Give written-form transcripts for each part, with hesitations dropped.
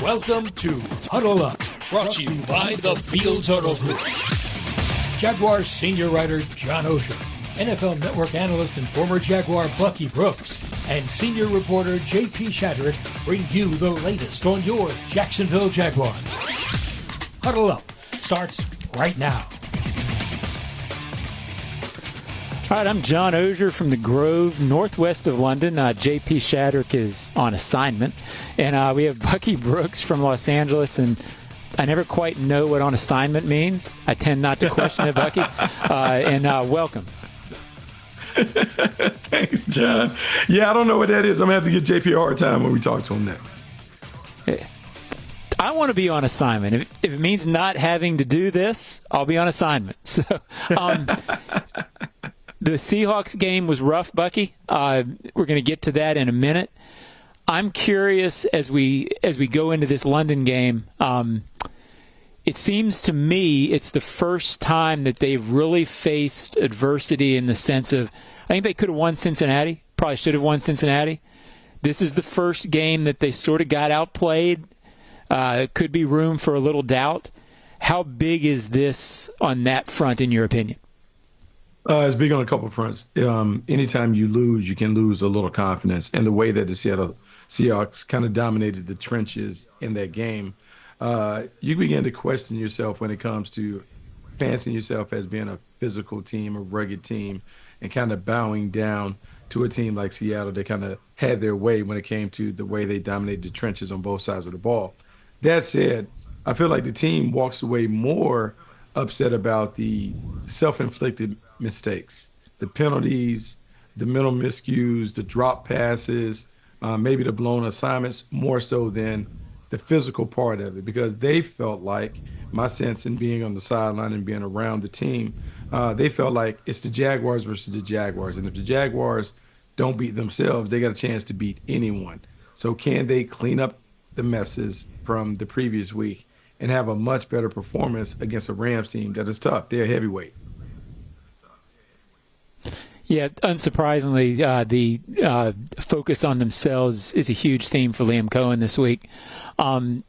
Welcome to Huddle Up, brought to you by the Fields Huddle Group. Jaguars senior writer John Oehser, NFL Network Analyst and former Jaguar Bucky Brooks, and senior reporter J.P. Shadrick bring you the latest on your Jacksonville Jaguars. Huddle Up starts right now. All right, I'm John Oehser from the Grove, northwest of London. J.P. Shadrick is on assignment. And we have Bucky Brooks from Los Angeles. And I never quite know what on assignment means. I tend not to question it, Bucky. Welcome. Thanks, John. Yeah, I don't know what that is. I'm going to have to give JP a hard time when we talk to him next. I want to be on assignment. If it means not having to do this, I'll be on assignment. So, the Seahawks game was rough, Bucky. We're going to get to that in a minute. I'm curious as we go into this London game. It seems to me it's the first time that they've really faced adversity in the sense of, I think they could have won Cincinnati, probably should have won Cincinnati. This is the first game that they sort of got outplayed. Could be room for a little doubt. How big is this on that front, in your opinion? It's big on a couple of fronts. Anytime you lose, you can lose a little confidence. And the way that the Seattle Seahawks kind of dominated the trenches in that game, you begin to question yourself when it comes to fancying yourself as being a physical team, a rugged team, and kind of bowing down to a team like Seattle that kind of had their way when it came to the way they dominated the trenches on both sides of the ball. That said, I feel like the team walks away more upset about the self-inflicted mistakes, the penalties, the mental miscues, the drop passes, maybe the blown assignments, more so than the physical part of it, because they felt like, my sense in being on the sideline and being around the team, they felt like it's the Jaguars versus the Jaguars. And if the Jaguars don't beat themselves, they got a chance to beat anyone. So can they clean up the messes from the previous week and have a much better performance against a Rams team that is tough? They're heavyweight. Yeah, unsurprisingly, the focus on themselves is a huge theme for Liam Cohen this week. I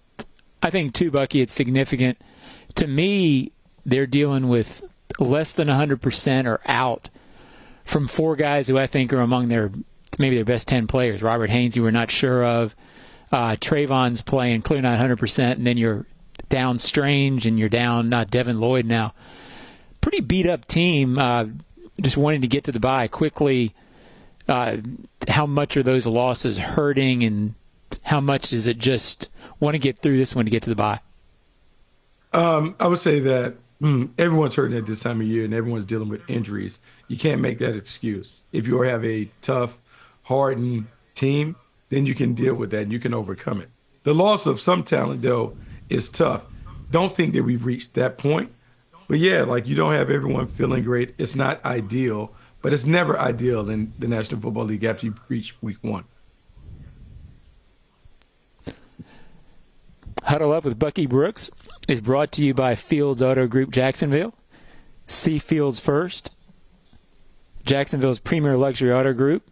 think, too, Bucky, it's significant. To me, they're dealing with less than 100% or out from four guys who I think are among their best 10 players. Robert Haynes, who we're not sure of. Trayvon's playing, clearly not 100%, and then you're down Strange and you're down Devin Lloyd now. Pretty beat-up team. Just wanting to get to the bye quickly. How much are those losses hurting, and how much is it just want to get through this one to get to the bye? I would say that everyone's hurting at this time of year, and everyone's dealing with injuries. You can't make that excuse. If you have a tough, hardened team, then you can deal with that and you can overcome it. The loss of some talent, though, is tough. Don't think that we've reached that point. But, yeah, like, you don't have everyone feeling great. It's not ideal, but it's never ideal in the National Football League after you reach week one. Huddle Up with Bucky Brooks is brought to you by Fields Auto Group Jacksonville. See Fields first. Jacksonville's premier luxury auto group.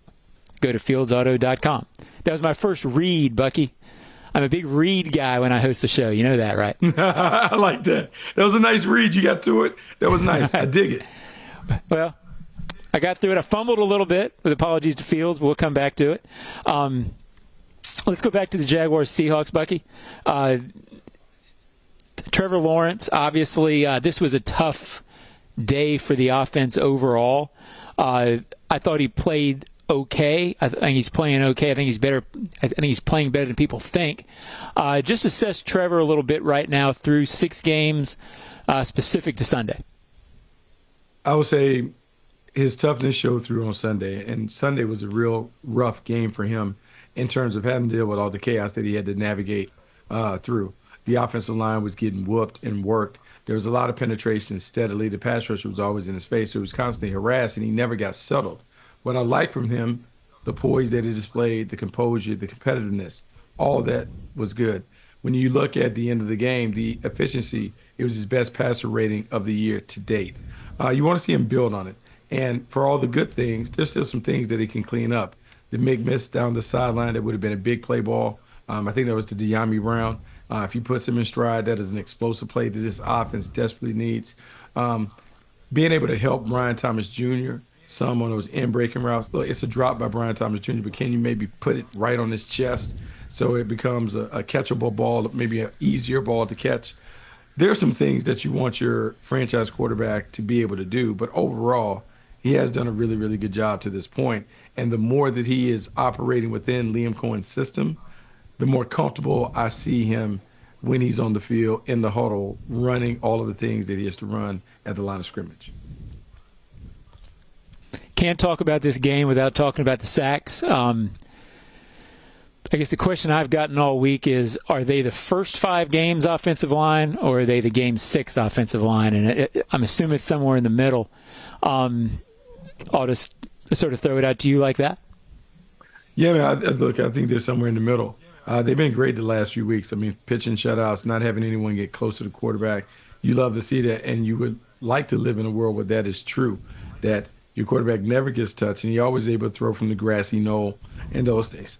Go to fieldsauto.com. That was my first read, Bucky. I'm a big read guy when I host the show. You know that, right? I like that. That was a nice read. You got to it. That was nice. I dig it. Well, I got through it. I fumbled a little bit, with apologies to Fields, but we'll come back to it. Let's go back to the Jaguars-Seahawks, Bucky. Trevor Lawrence, obviously, this was a tough day for the offense overall. I thought he played okay. I think he's playing okay. I think he's better. I think he's playing better than people think. Just assess Trevor a little bit right now through 6 games, specific to Sunday. I would say his toughness showed through on Sunday, and Sunday was a real rough game for him in terms of having to deal with all the chaos that he had to navigate through. The offensive line was getting whooped and worked. There was a lot of penetration steadily. The pass rush was always in his face, so he was constantly harassed, and he never got settled. What I like from him, the poise that he displayed, the composure, the competitiveness, all that was good. When you look at the end of the game, the efficiency, it was his best passer rating of the year to date. You want to see him build on it. And for all the good things, there's still some things that he can clean up. The MIG miss down the sideline, that would have been a big play ball. I think that was to De'Ami Brown. If he puts him in stride, that is an explosive play that this offense desperately needs. Being able to help Brian Thomas Jr. some on those in-breaking routes. Look, it's a drop by Brian Thomas Jr., but can you maybe put it right on his chest so it becomes a catchable ball, maybe an easier ball to catch? There are some things that you want your franchise quarterback to be able to do, but overall, he has done a really, really good job to this point. And the more that he is operating within Liam Cohen's system, the more comfortable I see him when he's on the field, in the huddle, running all of the things that he has to run at the line of scrimmage. Can't talk about this game without talking about the sacks. I guess the question I've gotten all week is, are they the first 5 games offensive line, or are they the game 6 offensive line? And I'm assuming it's somewhere in the middle. I'll just sort of throw it out to you like that. Yeah, man, look, I think they're somewhere in the middle. They've been great the last few weeks. I mean, pitching shutouts, not having anyone get close to the quarterback. You love to see that, and you would like to live in a world where that is true, that your quarterback never gets touched, and you're always able to throw from the grassy knoll and those things.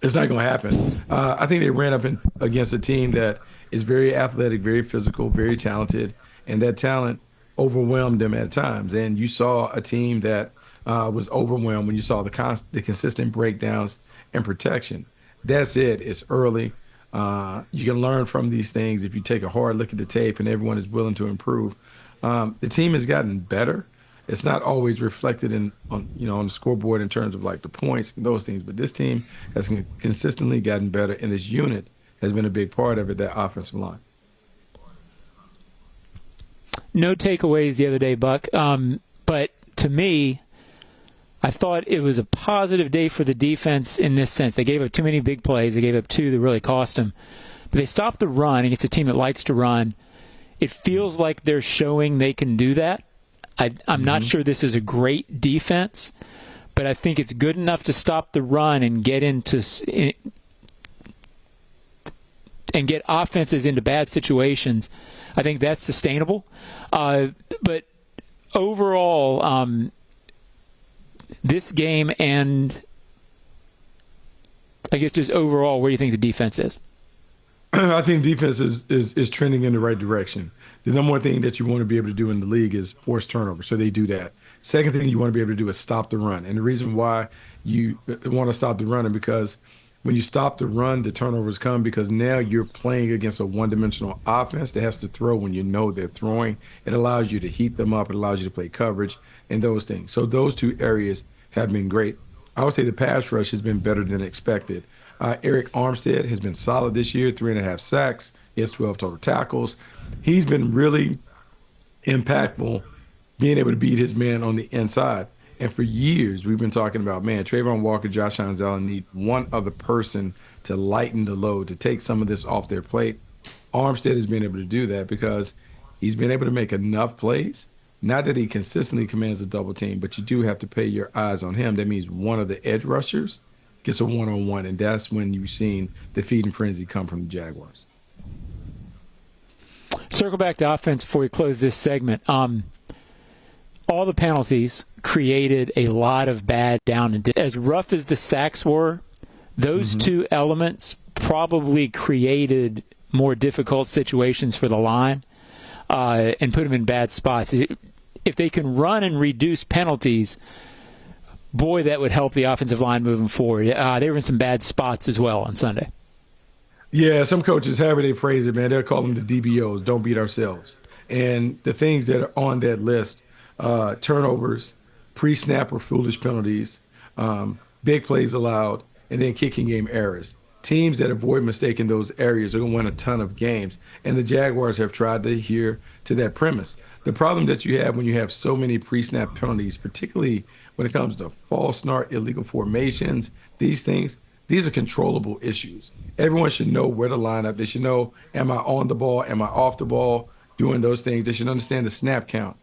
It's not going to happen. I think they ran up against a team that is very athletic, very physical, very talented, and that talent overwhelmed them at times. And you saw a team that was overwhelmed when you saw the consistent breakdowns and protection. That's it. It's early. You can learn from these things if you take a hard look at the tape and everyone is willing to improve. The team has gotten better. It's not always reflected on the scoreboard in terms of like the points and those things, but this team has consistently gotten better, and this unit has been a big part of it, that offensive line. No takeaways the other day, Buck. But to me, I thought it was a positive day for the defense in this sense. They gave up too many big plays. They gave up 2 that really cost them. But they stopped the run against a team that likes to run. It feels like they're showing they can do that. I'm not sure this is a great defense, but I think it's good enough to stop the run and get offenses into bad situations. I think that's sustainable. But overall, this game, and I guess just overall, where do you think the defense is? I think defense is trending in the right direction. The number one thing that you want to be able to do in the league is force turnover, so they do that. Second thing you want to be able to do is stop the run. And the reason why you want to stop the run is because when you stop the run, the turnovers come because now you're playing against a one-dimensional offense that has to throw when you know they're throwing. It allows you to heat them up. It allows you to play coverage and those things. So those 2 areas have been great. I would say the pass rush has been better than expected. Eric Armstead has been solid this year, 3.5 sacks. He has 12 total tackles. He's been really impactful, being able to beat his man on the inside. And for years, we've been talking about, man, Trayvon Walker, Josh Allen need one other person to lighten the load, to take some of this off their plate. Armstead has been able to do that because he's been able to make enough plays. Not that he consistently commands a double team, but you do have to pay your eyes on him. That means one of the edge rushers gets a one-on-one, and that's when you've seen the feeding frenzy come from the Jaguars. Circle back to offense before we close this segment. All the penalties created a lot of bad down and as rough as the sacks were, those 2 elements probably created more difficult situations for the line and put them in bad spots. If they can run and reduce penalties, boy, that would help the offensive line moving forward. They were in some bad spots as well on Sunday. Yeah, some coaches, however they phrase it, man, they'll call them the DBOs, don't beat ourselves. And the things that are on that list, turnovers, pre-snap or foolish penalties, big plays allowed, and then kicking game errors. Teams that avoid mistaking those areas are going to win a ton of games, and the Jaguars have tried to adhere to that premise. The problem that you have when you have so many pre-snap penalties, particularly when it comes to false start, illegal formations, these things, these are controllable issues. Everyone should know where to line up. They should know, am I on the ball? Am I off the ball? Doing those things. They should understand the snap count.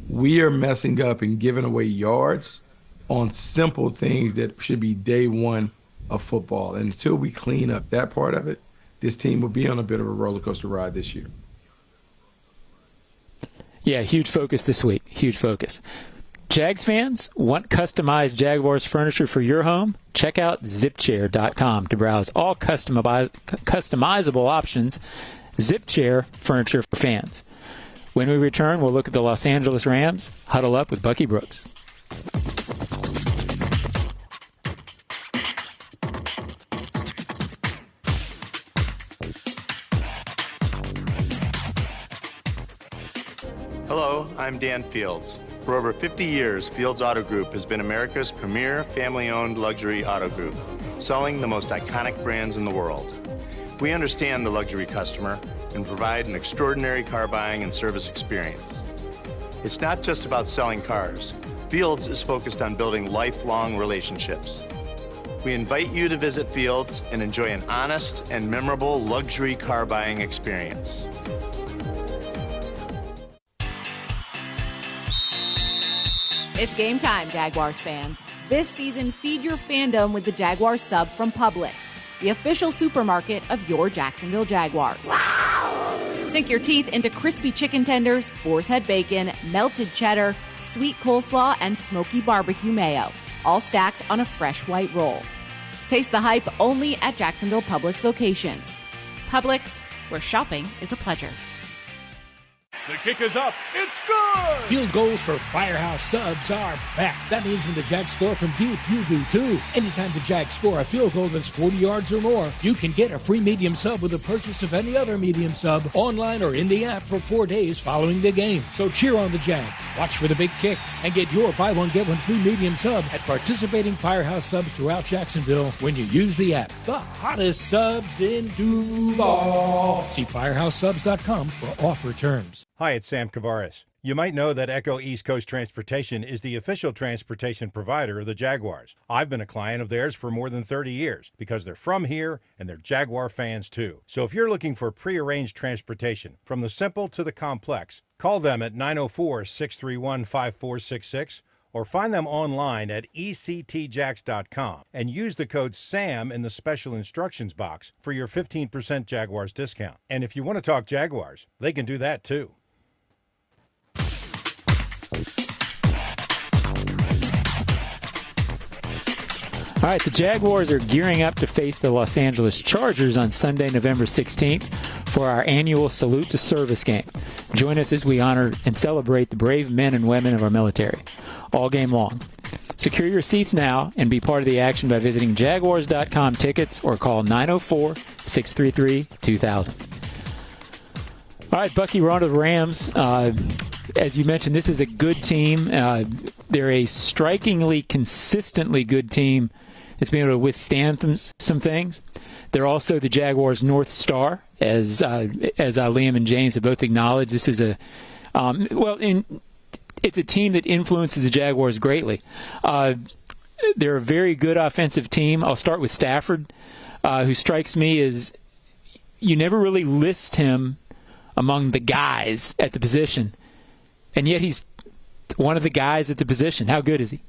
We are messing up and giving away yards on simple things that should be day one of football. And until we clean up that part of it, this team will be on a bit of a roller coaster ride this year. Yeah, huge focus this week. Huge focus. Jags fans, want customized Jaguars furniture for your home? Check out zipchair.com to browse all customizable options. Zipchair furniture for fans. When we return, we'll look at the Los Angeles Rams. Huddle Up with Bucky Brooks. Hello, I'm Dan Fields. For over 50 years, Fields Auto Group has been America's premier family-owned luxury auto group, selling the most iconic brands in the world. We understand the luxury customer and provide an extraordinary car buying and service experience. It's not just about selling cars. Fields is focused on building lifelong relationships. We invite you to visit Fields and enjoy an honest and memorable luxury car buying experience. It's game time, Jaguars fans. This season, feed your fandom with the Jaguars sub from Publix, the official supermarket of your Jacksonville Jaguars. Wow! Sink your teeth into crispy chicken tenders, boar's head bacon, melted cheddar, sweet coleslaw, and smoky barbecue mayo, all stacked on a fresh white roll. Taste the hype only at Jacksonville Publix locations. Publix, where shopping is a pleasure. The kick is up. It's good! Field goals for Firehouse subs are back. That means when the Jags score from deep, you do too. Anytime the Jags score a field goal that's 40 yards or more, you can get a free medium sub with the purchase of any other medium sub online or in the app for 4 days following the game. So cheer on the Jags, watch for the big kicks, and get your buy one, get one free medium sub at participating Firehouse subs throughout Jacksonville when you use the app. The hottest subs in Duval. See firehousesubs.com for offer terms. Hi, it's Sam Kavaris. You might know that Echo East Coast Transportation is the official transportation provider of the Jaguars. I've been a client of theirs for more than 30 years because they're from here and they're Jaguar fans too. So if you're looking for prearranged transportation from the simple to the complex, call them at 904-631-5466 or find them online at ectjax.com and use the code SAM in the special instructions box for your 15% Jaguars discount. And if you want to talk Jaguars, they can do that too. All right, the Jaguars are gearing up to face the Los Angeles Chargers on Sunday, November 16th for our annual Salute to Service game. Join us as we honor and celebrate the brave men and women of our military all game long. Secure your seats now and be part of the action by visiting Jaguars.com tickets or call 904-633-2000. All right, Bucky, we're on to the Rams. As you mentioned, this is a good team. They're a strikingly, consistently good team that's been able to withstand some things. They're also the Jaguars' North Star, as Liam and James have both acknowledged. This is it's a team that influences the Jaguars greatly. They're a very good offensive team. I'll start with Stafford, who strikes me as you never really list him among the guys at the position, and yet he's one of the guys at the position. How good is he?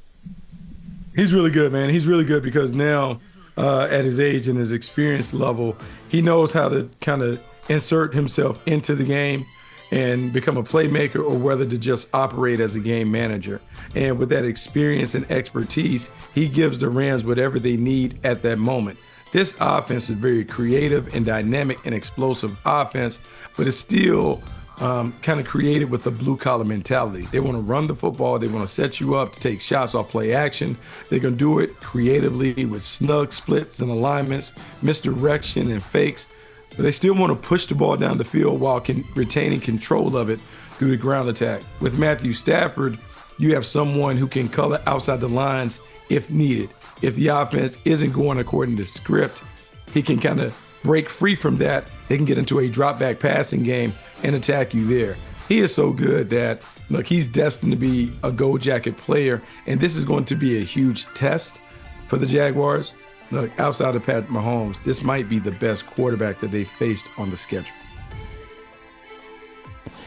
He's really good, man. He's really good because now at his age and his experience level, he knows how to kind of insert himself into the game and become a playmaker or whether to just operate as a game manager. And with that experience and expertise, he gives the Rams whatever they need at that moment. This offense is very creative and dynamic and explosive offense, but it's still kind of created with the blue-collar mentality. They want to run the football. They want to set you up to take shots off play action. They're going to do it creatively with snug splits and alignments, misdirection and fakes. But they still want to push the ball down the field while retaining control of it through the ground attack. With Matthew Stafford, you have someone who can color outside the lines if needed. If the offense isn't going according to script, he can kind of break free from that. They can get into a drop-back passing game and attack you there. He is so good that, look, he's destined to be a gold jacket player, and this is going to be a huge test for the Jaguars. Look, outside of Pat Mahomes, this might be the best quarterback that they faced on the schedule.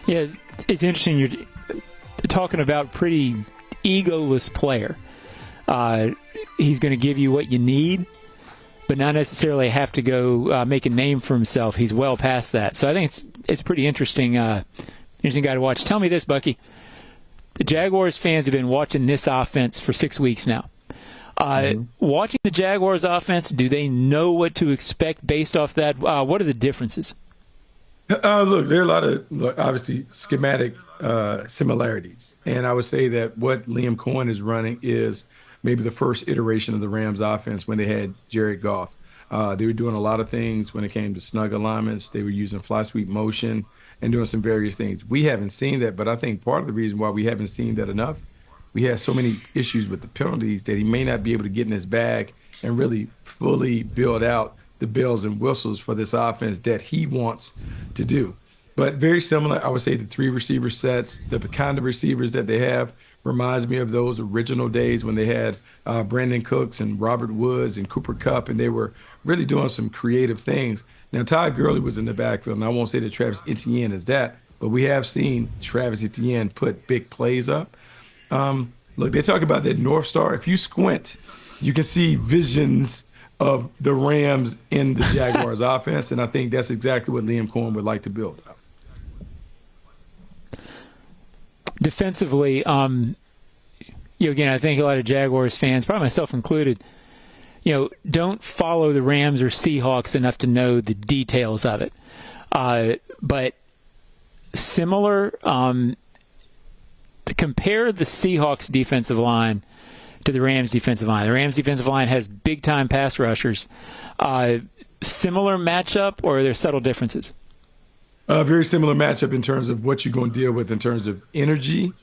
Yeah, it's interesting. You're talking about pretty egoless player. He's going to give you what you need, but not necessarily have to go make a name for himself. He's well past that. So I think it's pretty interesting. Interesting guy to watch. Tell me this, Bucky. the Jaguars fans have been watching this offense for 6 weeks now. Watching the Jaguars offense, do they know what to expect based off that? What are the differences? Look, there are a lot of, obviously, schematic similarities. And I would say that what Liam Cohen is running is maybe the first iteration of the Rams offense when they had Jared Goff. They were doing a lot of things when it came to snug alignments. They were using fly sweep motion and doing some various things. We haven't seen that, but I think part of the reason why we haven't seen that enough, we had so many issues with the penalties that he may not be able to get in his bag and really fully build out the bells and whistles for this offense that he wants to do. But very similar, I would say, the 3 receiver sets, the kind of receivers that they have reminds me of those original days when they had Brandon Cooks and Robert Woods and Cooper Kupp, and they were really doing some creative things. Now, Todd Gurley was in the backfield, and I won't say that Travis Etienne is that, but we have seen Travis Etienne put big plays up. Look, they talk about that North Star. If you squint, you can see visions of the Rams in the Jaguars offense, and I think that's exactly what Liam Cohen would like to build. Defensively, again, I think a lot of Jaguars fans, probably myself included, don't follow the Rams or Seahawks enough to know the details of it. But similar, to compare the Seahawks defensive line to the Rams defensive line. The Rams defensive line has big-time pass rushers. Similar matchup, or are there subtle differences? Very similar matchup in terms of what you're going to deal with in terms of energy,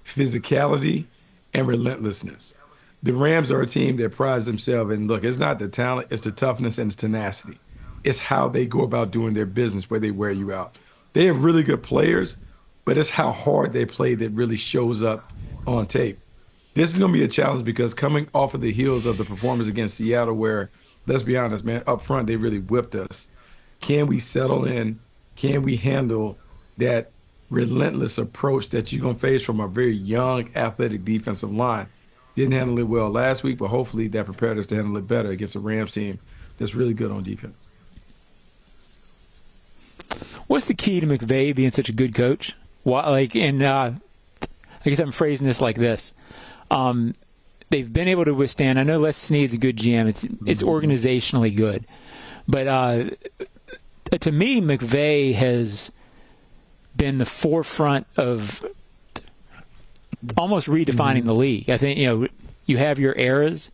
physicality, and relentlessness. The Rams are a team that prides themselves, and look, it's not the talent, it's the toughness and it's tenacity. It's how they go about doing their business, where they wear you out. They have really good players, but it's how hard they play that really shows up on tape. This is going to be a challenge because coming off of the heels of the performance against Seattle where, let's be honest, man, up front they really whipped us. Can we settle in? Can we handle that relentless approach that you're going to face from a very young, athletic defensive line? Didn't handle it well last week, but hopefully that prepared us to handle it better against a Rams team that's really good on defense. What's the key to McVay being such a good coach? I guess I'm phrasing this like this. They've been able to withstand. I know Les Snead's a good GM. It's organizationally good. But to me, McVay has been the forefront of almost redefining the league. I think, you have your eras.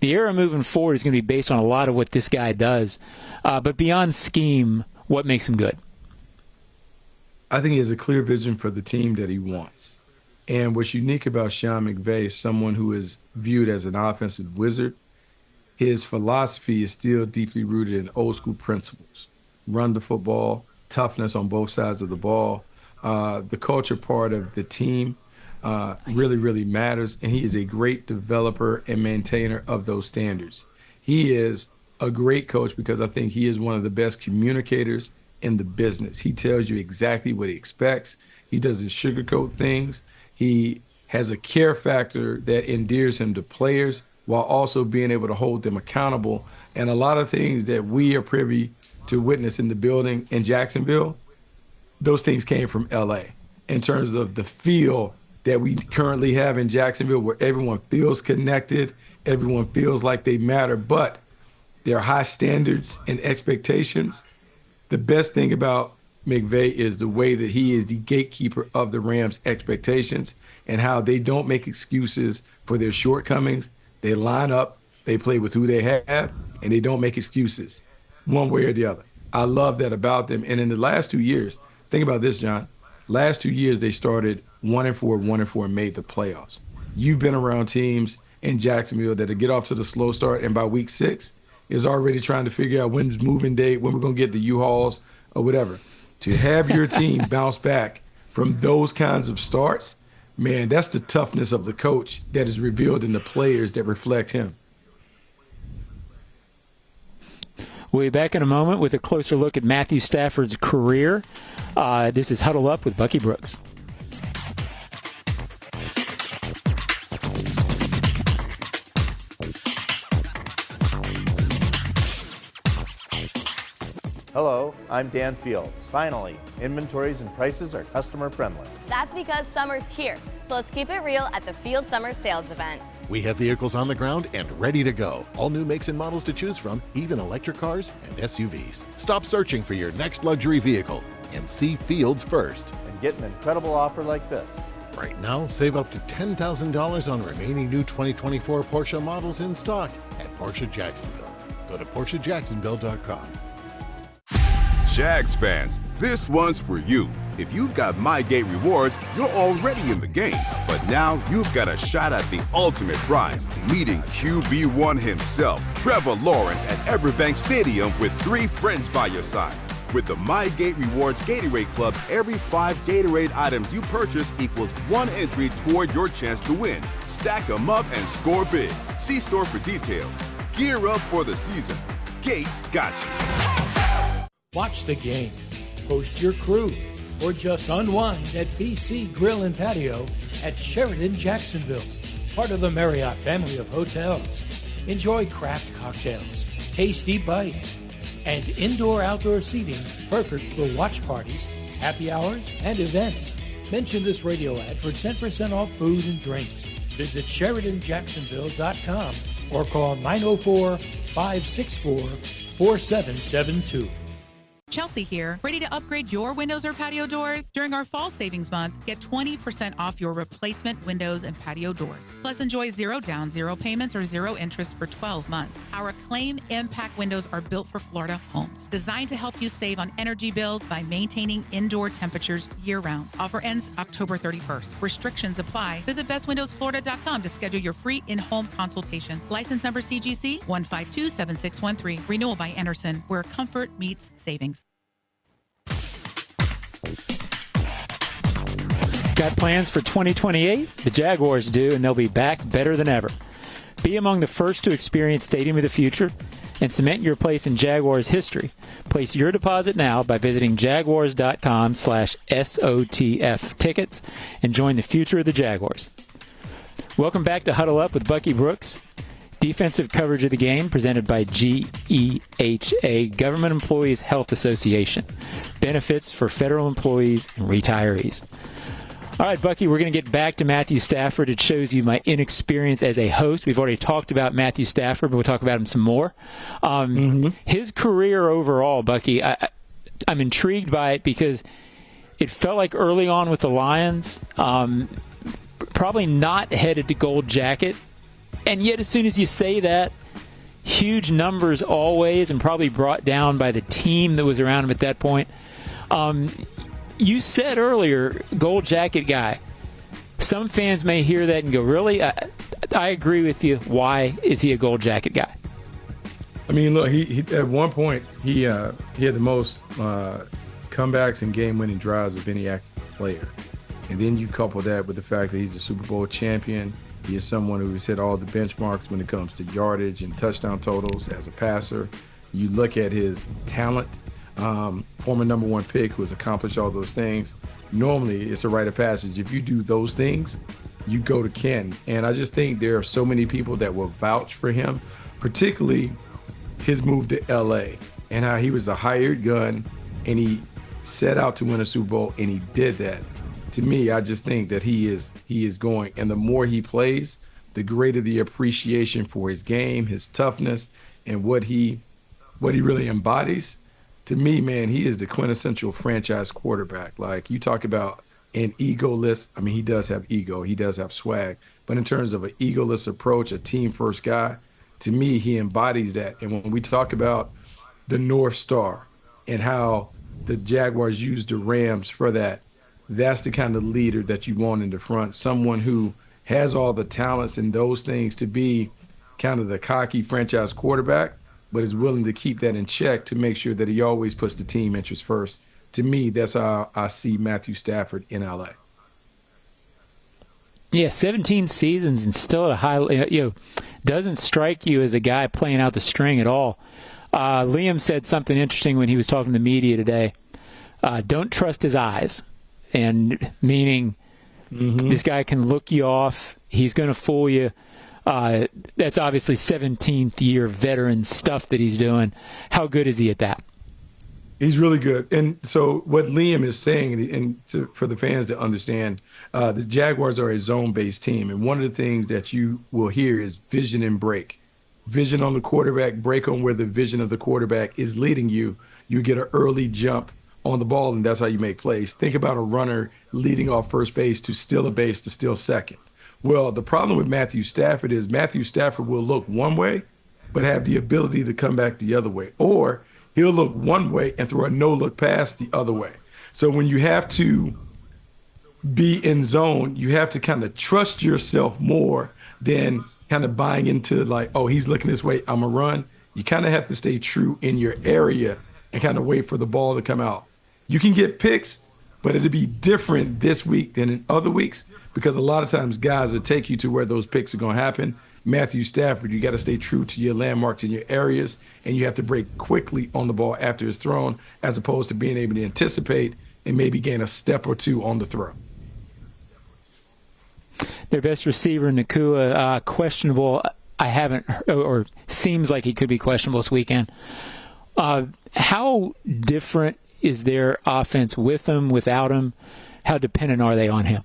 The era moving forward is going to be based on a lot of what this guy does. But beyond scheme, what makes him good? I think he has a clear vision for the team that he wants. And what's unique about Sean McVay is someone who is viewed as an offensive wizard. His philosophy is still deeply rooted in old school principles. Run the football, toughness on both sides of the ball. The culture part of the team really, really matters. And he is a great developer and maintainer of those standards. He is a great coach because I think he is one of the best communicators in the business. He tells you exactly what he expects. He doesn't sugarcoat things. He has a care factor that endears him to players while also being able to hold them accountable. And a lot of things that we are privy to witness in the building in Jacksonville, those things came from LA in terms of the feel that we currently have in Jacksonville where everyone feels connected, everyone feels like they matter, but there are high standards and expectations. The best thing about McVay is the way that he is the gatekeeper of the Rams' expectations and how they don't make excuses for their shortcomings. They line up, they play with who they have, and they don't make excuses one way or the other. I love that about them. And in the last 2 years, think about this, John. Last 2 years, they started 1-4, 1-4, and made the playoffs. You've been around teams in Jacksonville that get off to the slow start, and by week 6 is already trying to figure out when's moving day, when we're going to get the U-Hauls or whatever. To have your team bounce back from those kinds of starts, man, that's the toughness of the coach that is revealed in the players that reflect him. We'll be back in a moment with a closer look at Matthew Stafford's career. This is Huddle Up with Bucky Brooks. Hello, I'm Dan Fields. Finally, inventories and prices are customer friendly. That's because summer's here. So let's keep it real at the Field Summer Sales Event. We have vehicles on the ground and ready to go. All new makes and models to choose from, even electric cars and SUVs. Stop searching for your next luxury vehicle and see Fields first. And get an incredible offer like this. Right now, save up to $10,000 on remaining new 2024 Porsche models in stock at Porsche Jacksonville. Go to PorscheJacksonville.com. Jags fans, this one's for you. If you've got MyGate rewards, you're already in the game. But now you've got a shot at the ultimate prize, meeting QB1 himself, Trevor Lawrence, at Everbank Stadium with 3 friends by your side. With the MyGate Rewards Gatorade Club, every 5 Gatorade items you purchase equals 1 entry toward your chance to win. Stack them up and score big. See store for details. Gear up for the season. Gates got you. Watch the game, host your crew, or just unwind at BC Grill and Patio at Sheridan Jacksonville, part of the Marriott family of hotels. Enjoy craft cocktails, tasty bites, and indoor-outdoor seating perfect for watch parties, happy hours, and events. Mention this radio ad for 10% off food and drinks. Visit SheridanJacksonville.com or call 904-564-4772. Chelsea here, ready to upgrade your windows or patio doors? During our fall savings month, get 20% off your replacement windows and patio doors. Plus, enjoy 0 down, 0 payments, or 0 interest for 12 months. Our Acclaim Impact windows are built for Florida homes, designed to help you save on energy bills by maintaining indoor temperatures year-round. Offer ends October 31st. Restrictions apply. Visit bestwindowsflorida.com to schedule your free in-home consultation. License number CGC 1527613. Renewal by Anderson, where comfort meets savings. Got plans for 2028? The Jaguars do, and they'll be back better than ever. Be among the first to experience Stadium of the Future and cement your place in Jaguars history. Place your deposit now by visiting jaguars.com/SOTF tickets and join the future of the Jaguars. Welcome back to Huddle Up with Bucky Brooks. Defensive coverage of the game presented by GEHA, Government Employees Health Association. Benefits for federal employees and retirees. All right, Bucky, we're going to get back to Matthew Stafford. It shows you my inexperience as a host. We've already talked about Matthew Stafford, but we'll talk about him some more. His career overall, Bucky, I'm intrigued by it because it felt like early on with the Lions, probably not headed to Gold Jacket. And yet as soon as you say that, huge numbers always, and probably brought down by the team that was around him at that point. You said earlier, Gold Jacket guy. Some fans may hear that and go, really? I agree with you. Why is he a Gold Jacket guy? I mean, look, he at one point, he had the most comebacks and game-winning drives of any active player. And then you couple that with the fact that he's a Super Bowl champion. He is someone who has hit all the benchmarks when it comes to yardage and touchdown totals as a passer. You look at his talent, former number 1 pick who has accomplished all those things. Normally, it's a rite of passage. If you do those things, you go to Ken. And I just think there are so many people that will vouch for him, particularly his move to L.A. and how he was a hired gun and he set out to win a Super Bowl and he did that. To me, I just think that he is going, and the more he plays, the greater the appreciation for his game, his toughness, and what he really embodies. To me, man, he is the quintessential franchise quarterback. Like, you talk about an egoless, I mean, he does have ego, he does have swag, but in terms of an egoless approach, a team-first guy, to me, he embodies that. And when we talk about the North Star and how the Jaguars use the Rams for that, that's the kind of leader that you want in the front, someone who has all the talents and those things to be kind of the cocky franchise quarterback, but is willing to keep that in check to make sure that he always puts the team interest first. To me, that's how I see Matthew Stafford in LA. Yeah, 17 seasons and still at a high, doesn't strike you as a guy playing out the string at all. Liam said something interesting when he was talking to the media today. Don't trust his eyes. And meaning this guy can look you off. He's going to fool you. That's obviously 17th year veteran stuff that he's doing. How good is he at that? He's really good. And so what Liam is saying, for the fans to understand, the Jaguars are a zone-based team. And one of the things that you will hear is vision and break. Vision on the quarterback, break on where the vision of the quarterback is leading you. You get an early jump on the ball, and that's how you make plays. Think about a runner leading off first base to steal a base to steal second. Well, the problem with Matthew Stafford is Matthew Stafford will look one way, but have the ability to come back the other way. Or he'll look one way and throw a no-look pass the other way. So when you have to be in zone, you have to kind of trust yourself more than kind of buying into like, oh, he's looking this way, I'm going to run. You kind of have to stay true in your area and kind of wait for the ball to come out. You can get picks, but it'll be different this week than in other weeks because a lot of times guys will take you to where those picks are going to happen. Matthew Stafford, you got to stay true to your landmarks in your areas, and you have to break quickly on the ball after it's thrown as opposed to being able to anticipate and maybe gain a step or two on the throw. Their best receiver, Nakua, questionable. I haven't, or seems like he could be questionable this weekend. How different is their offense with him, without him? How dependent are they on him?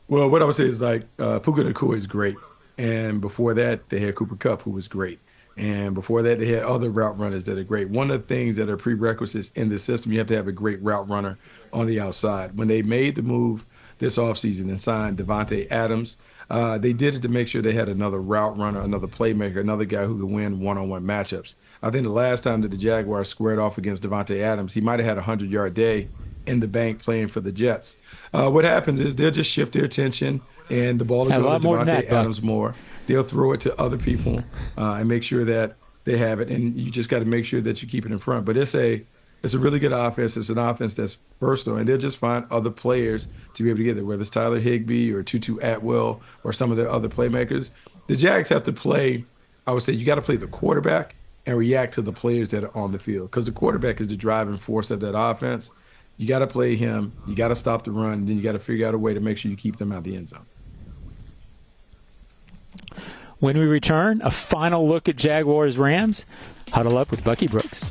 Well, what I would say is like Puka Nakua is great. And before that, they had Cooper Kupp, who was great. And before that, they had other route runners that are great. One of the things that are prerequisites in this system, you have to have a great route runner on the outside. When they made the move this offseason and signed Devontae Adams, they did it to make sure they had another route runner, another playmaker, another guy who could win one-on-one matchups. I think the last time that the Jaguars squared off against Devontae Adams, he might have had a 100-yard day in the bank playing for the Jets. What happens is they'll just shift their attention and the ball will go to Devontae Adams more. They'll throw it to other people and make sure that they have it. And you just got to make sure that you keep it in front. But it's a really good offense. It's an offense that's versatile, and they'll just find other players to be able to get there, whether it's Tyler Higbee or Tutu Atwell or some of the other playmakers. The Jags have to play, I would say you got to play the quarterback and react to the players that are on the field because the quarterback is the driving force of that offense. You got to play him. You got to stop the run. And then you got to figure out a way to make sure you keep them out the end zone. When we return, a final look at Jaguars-Rams. Huddle Up with Bucky Brooks.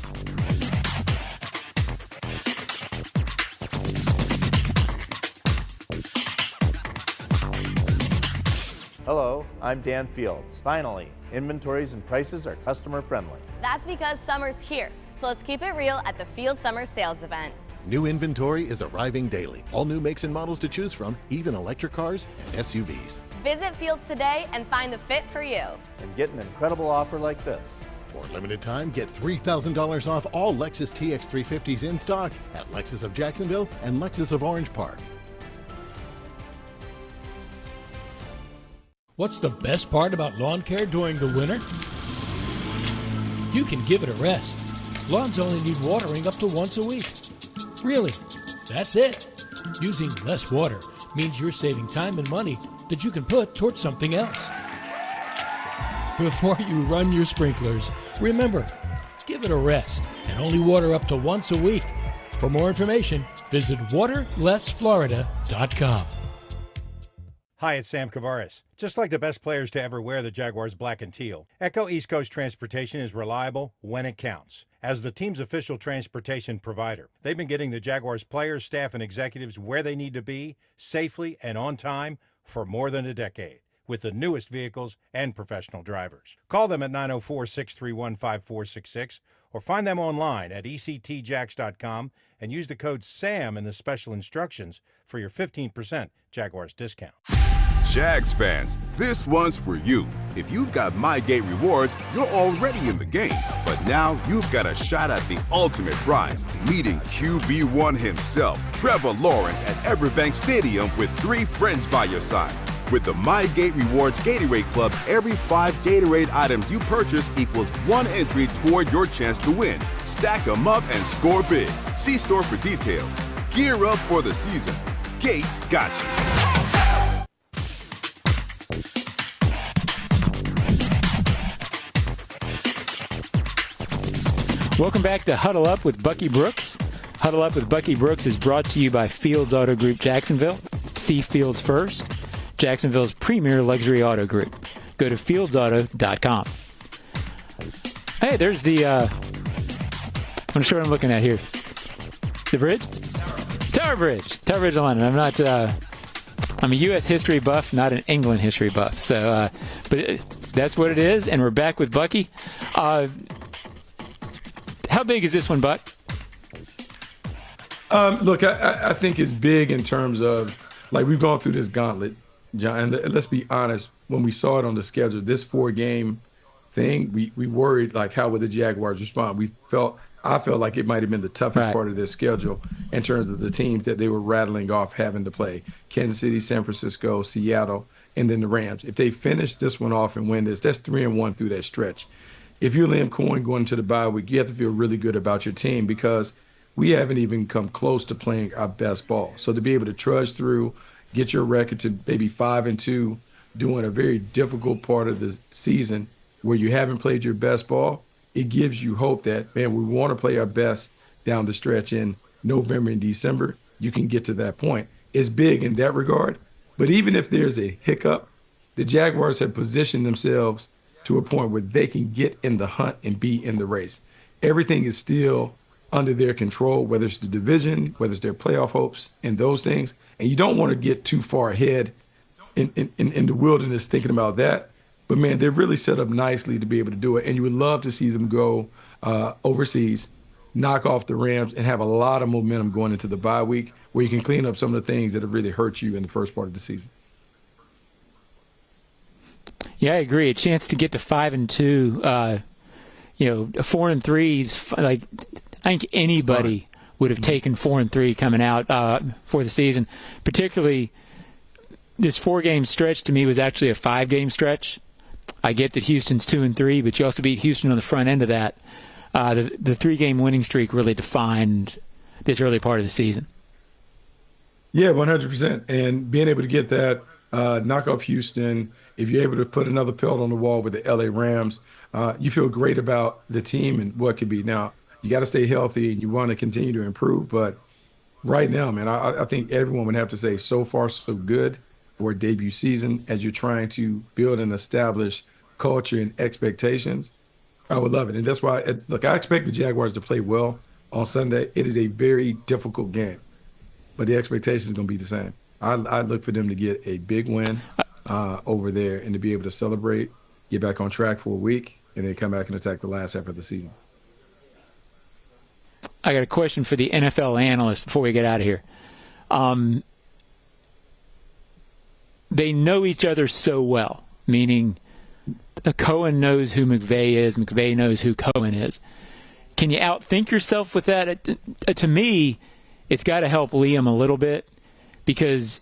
Hello, I'm Dan Fields. Finally, inventories and prices are customer friendly. That's because summer's here, so let's keep it real at the Field Summer Sales Event. New inventory is arriving daily. All new makes and models to choose from, even electric cars and SUVs. Visit Fields today and find the fit for you. And get an incredible offer like this. For a limited time, get $3,000 off all Lexus TX350s in stock at Lexus of Jacksonville and Lexus of Orange Park. What's the best part about lawn care during the winter? You can give it a rest. Lawns only need watering up to once a week. Really, that's it. Using less water means you're saving time and money that you can put towards something else. Before you run your sprinklers, remember, give it a rest and only water up to once a week. For more information, visit waterlessflorida.com. Hi, it's Sam Kavaris. Just like the best players to ever wear the Jaguars black and teal, Echo East Coast Transportation is reliable when it counts. As the team's official transportation provider, they've been getting the Jaguars players, staff, and executives where they need to be, safely and on time, for more than a decade, with the newest vehicles and professional drivers. Call them at 904-631-5466 or find them online at ectjax.com and use the code SAM in the special instructions for your 15% Jaguars discount. Jags fans, this one's for you. If you've got MyGate rewards, you're already in the game. But now you've got a shot at the ultimate prize, meeting QB1 himself, Trevor Lawrence, at Everbank Stadium with 3 friends by your side. With the MyGate Rewards Gatorade Club, every 5 Gatorade items you purchase equals 1 entry toward your chance to win. Stack them up and score big. See store for details. Gear up for the season. Gates got you. Welcome back to Huddle Up with Bucky Brooks. Huddle Up with Bucky Brooks is brought to you by Fields Auto Group Jacksonville. See Fields first. Jacksonville's premier luxury auto group. Go to fieldsauto.com. Hey, there's the I'm sure I'm looking at here. The bridge? Tower Bridge. Tower Bridge, London. I'm a U.S. history buff, not an England history buff. So, but that's what it is, and we're back with Bucky. How big is this one, Buck? Look, I think it's big in terms of, like, we've gone through this gauntlet, John, and let's be honest, when we saw it on the schedule, this 4-game thing, we worried, like, how would the Jaguars respond? I felt like it might have been the toughest part of their schedule in terms of the teams that they were rattling off having to play. Kansas City, San Francisco, Seattle, and then the Rams. If they finish this one off and win this, that's 3-1 through that stretch. If you're Liam Cohen going into the bye week, you have to feel really good about your team because we haven't even come close to playing our best ball. So to be able to trudge through, get your record to maybe 5-2, doing a very difficult part of the season where you haven't played your best ball, it gives you hope that, man, we want to play our best down the stretch in November and December. You can get to that point. It's big in that regard. But even if there's a hiccup, the Jaguars have positioned themselves to a point where they can get in the hunt and be in the race. Everything is still under their control, whether it's the division, whether it's their playoff hopes and those things. And you don't want to get too far ahead in the wilderness thinking about that. But, man, they're really set up nicely to be able to do it. And you would love to see them go overseas, knock off the Rams, and have a lot of momentum going into the bye week where you can clean up some of the things that have really hurt you in the first part of the season. Yeah, I agree. A chance to get to 5-2, a 4-3 is like I think anybody would have taken 4-3 coming out for the season. Particularly, this 4-game stretch to me was actually a 5-game stretch. I get that Houston's 2-3, but you also beat Houston on the front end of that. The 3-game winning streak really defined this early part of the season. Yeah, 100%. And being able to get that, knock off Houston, if you're able to put another pelt on the wall with the LA Rams, you feel great about the team and what could be. Now, you got to stay healthy and you want to continue to improve. But right now, man, I think everyone would have to say so far so good for a debut season as you're trying to build and establish culture and expectations. I would love it. And that's why, look, I expect the Jaguars to play well on Sunday. It is a very difficult game, but the expectation is going to be the same. I look for them to get a big win over there and to be able to celebrate, get back on track for a week, and then come back and attack the last half of the season. I got a question for the NFL analyst before we get out of here. They know each other so well, meaning Cohen knows who McVay is, McVay knows who Cohen is. Can you outthink yourself with that? To me, it's got to help Liam a little bit because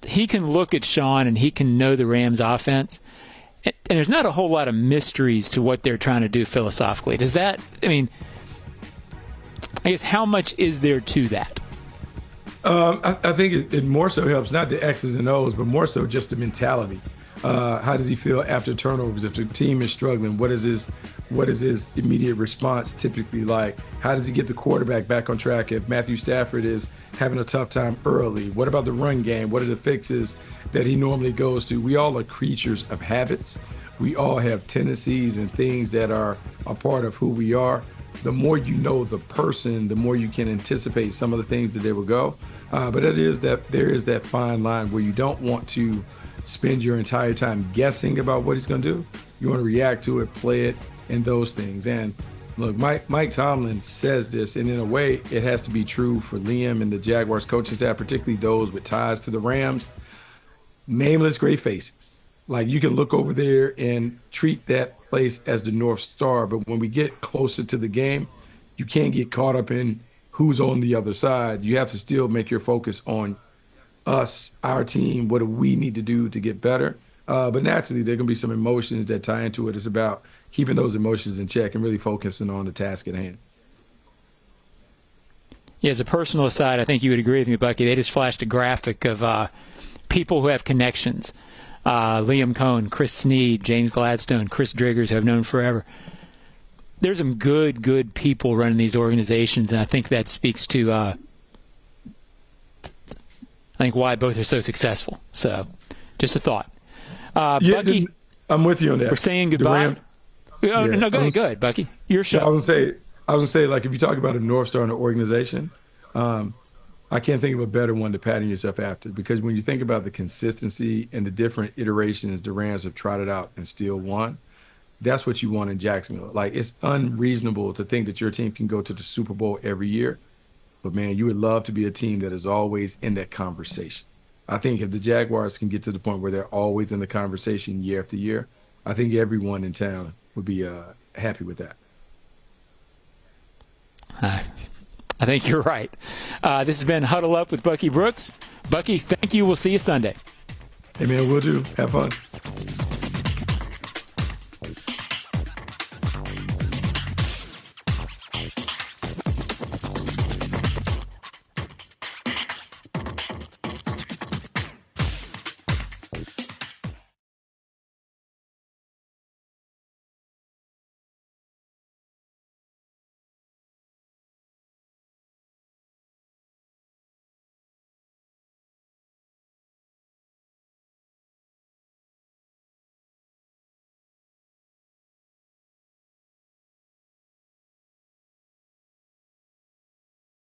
he can look at Sean and he can know the Rams offense. And there's not a whole lot of mysteries to what they're trying to do philosophically. Does that, I guess how much is there to that? I think it more so helps, not the X's and O's, but more so just the mentality. How does he feel after turnovers? If the team is struggling, what is his immediate response typically like? How does he get the quarterback back on track if Matthew Stafford is having a tough time early? What about the run game? What are the fixes that he normally goes to? We all are creatures of habits. We all have tendencies and things that are a part of who we are. The more you know the person, the more you can anticipate some of the things that they will go. But there is that fine line where you don't want to spend your entire time guessing about what he's going to do. You want to react to it, play it, and those things. And look, Mike Tomlin says this, and in a way, it has to be true for Liam and the Jaguars coaching staff, particularly those with ties to the Rams. Nameless great faces. Like, you can look over there and treat that place as the North Star, but when we get closer to the game, you can't get caught up in who's on the other side. You have to still make your focus on us, our team, what do we need to do to get better. But naturally, there are going to be some emotions that tie into it. It's about keeping those emotions in check and really focusing on the task at hand. Yeah, as a personal aside, I think you would agree with me, Bucky. They just flashed a graphic of people who have connections. Liam Cohen, Chris Snead, James Gladstone, Chris Driggers, who I've known forever. There's some good people running these organizations, and I think that speaks to I think why both are so successful. So, just a thought. Bucky, I'm with you on that. We're saying goodbye. Oh, no, go ahead, Bucky. Your show. I was gonna say, like, if you talk about a North Star in an organization, I can't think of a better one to pattern yourself after, because when you think about the consistency and the different iterations the Rams have trotted out and still won, that's what you want in Jacksonville. Like, it's unreasonable to think that your team can go to the Super Bowl every year, but man, you would love to be a team that is always in that conversation. I think if the Jaguars can get to the point where they're always in the conversation year after year, I think everyone in town would be happy with that. I think you're right. This has been Huddle Up with Bucky Brooks. Bucky, thank you. We'll see you Sunday. Hey, man, we'll do. Have fun.